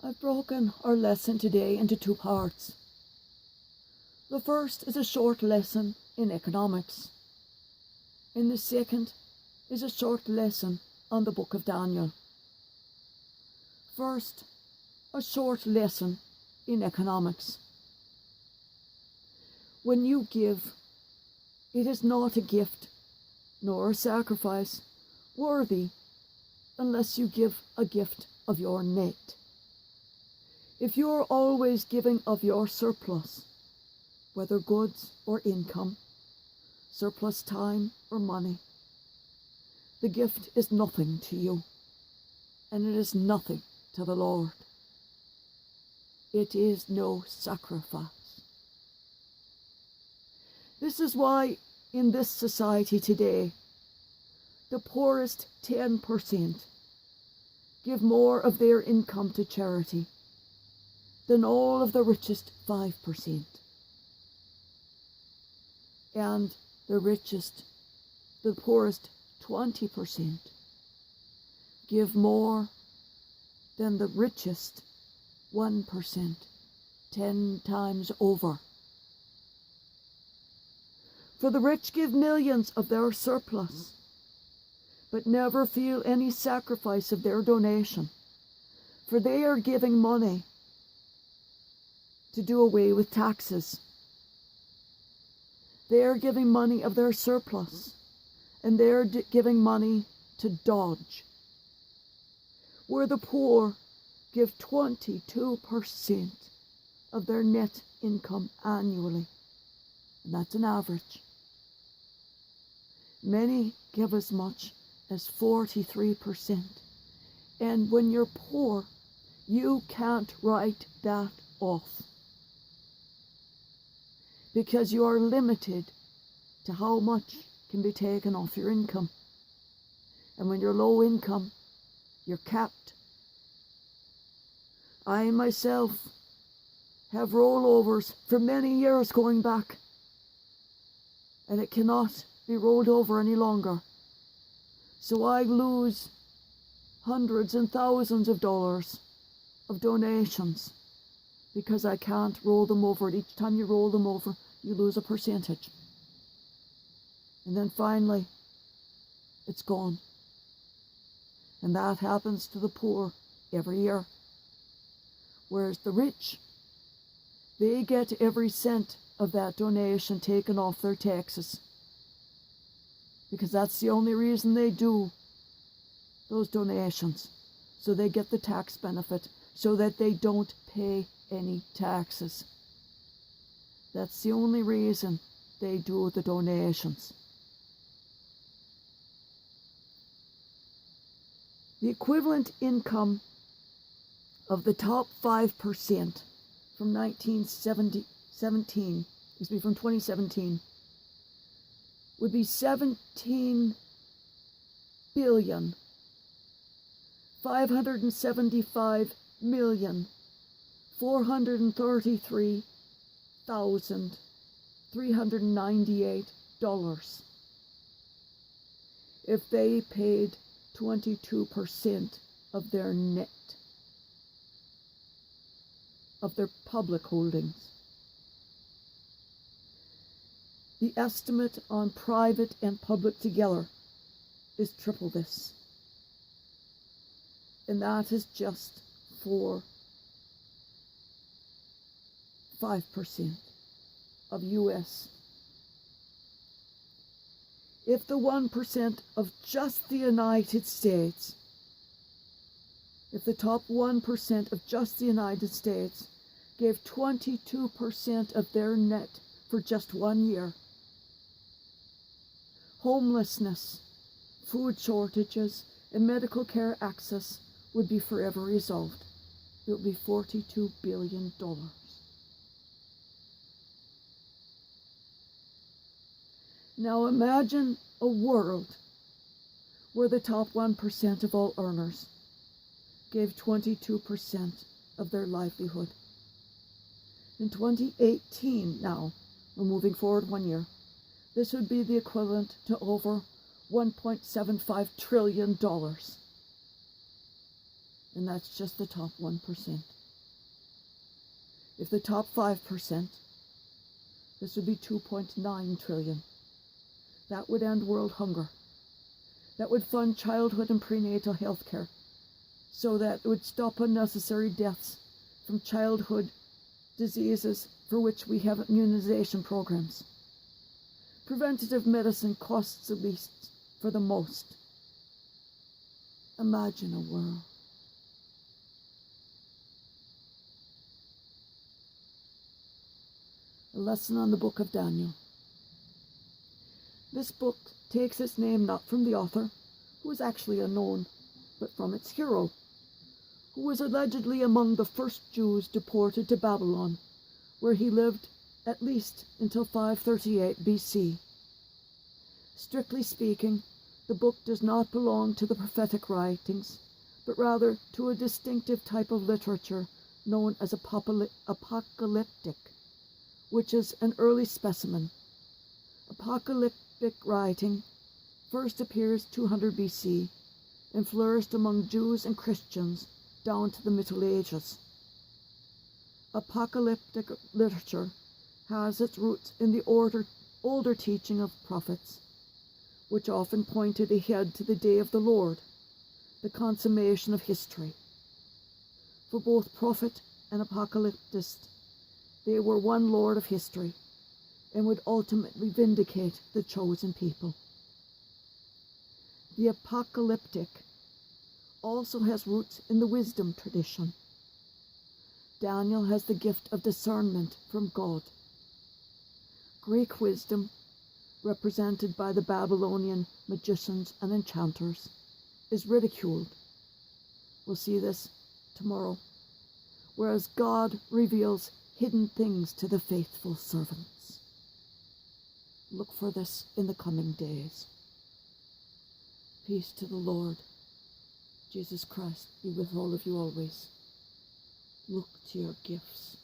I've broken our lesson today into two parts. The first is a short lesson in economics, and the second is a short lesson on the book of Daniel. First, a short lesson in economics. When you give, it is not a gift nor a sacrifice worthy unless you give a gift of your net. If you are always giving of your surplus, whether goods or income, surplus time or money, the gift is nothing to you, and it is nothing to the Lord. It is no sacrifice. This is why in this society today, the poorest 10% give more of their income to charity than all of the richest 5%. And the poorest 20% give more than the richest 1%, 10 times over. For the rich give millions of their surplus, but never feel any sacrifice of their donation, for they are giving money to do away with taxes. They are giving money of their surplus, and they are giving money to dodge. Where the poor give 22% of their net income annually, and that's an average. Many give as much as 43%. And when you're poor, you can't write that off, because you are limited to how much can be taken off your income. And when you're low income, you're capped. I myself have rollovers for many years going back, and it cannot be rolled over any longer. So I lose hundreds and thousands of dollars of donations because I can't roll them over. Each time you roll them over, you lose a percentage. And then finally, it's gone. And that happens to the poor every year. Whereas the rich, they get every cent of that donation taken off their taxes, because that's the only reason they do those donations, so they get the tax benefit, so that they don't pay any taxes. That's the only reason they do the donations. The equivalent income of the top 5% from 2017 would be 17,575,433,398 if they paid 22% of their net, of their public holdings. The estimate on private and public together is triple this. And that is just for 5% of US. If the 1% of just the United States, if the top 1% of just the United States gave 22% of their net for just 1 year, homelessness, food shortages, and medical care access would be forever resolved. It would be $42 billion. Now imagine a world where the top 1% of all earners gave 22% of their livelihood. In 2018 now, we're moving forward 1 year, this would be the equivalent to over $1.75 trillion. And that's just the top 1%. If the top 5%, this would be 2.9 trillion. That would end world hunger. That would fund childhood and prenatal health care, so that it would stop unnecessary deaths from childhood diseases for which we have immunization programs. Preventative medicine costs the least for the most. Imagine a world. A lesson on the book of Daniel. This book takes its name not from the author, who is actually unknown, but from its hero, who was allegedly among the first Jews deported to Babylon, where he lived at least until 538 BC. Strictly speaking, the book does not belong to the prophetic writings, but rather to a distinctive type of literature known as apocalyptic, which is an early specimen. Apocalyptic writing first appears 200 BC and flourished among Jews and Christians down to the Middle Ages. Apocalyptic literature has its roots in the older teaching of prophets, which often pointed ahead to the day of the Lord, the consummation of history. For both prophet and apocalyptist, they were one Lord of history and would ultimately vindicate the chosen people. The apocalyptic also has roots in the wisdom tradition. Daniel has the gift of discernment from God. Greek wisdom, represented by the Babylonian magicians and enchanters, is ridiculed. We'll see this tomorrow. Whereas God reveals hidden things to the faithful servants. Look for this in the coming days. Peace to the Lord. Jesus Christ be with all of you always. Look to your gifts.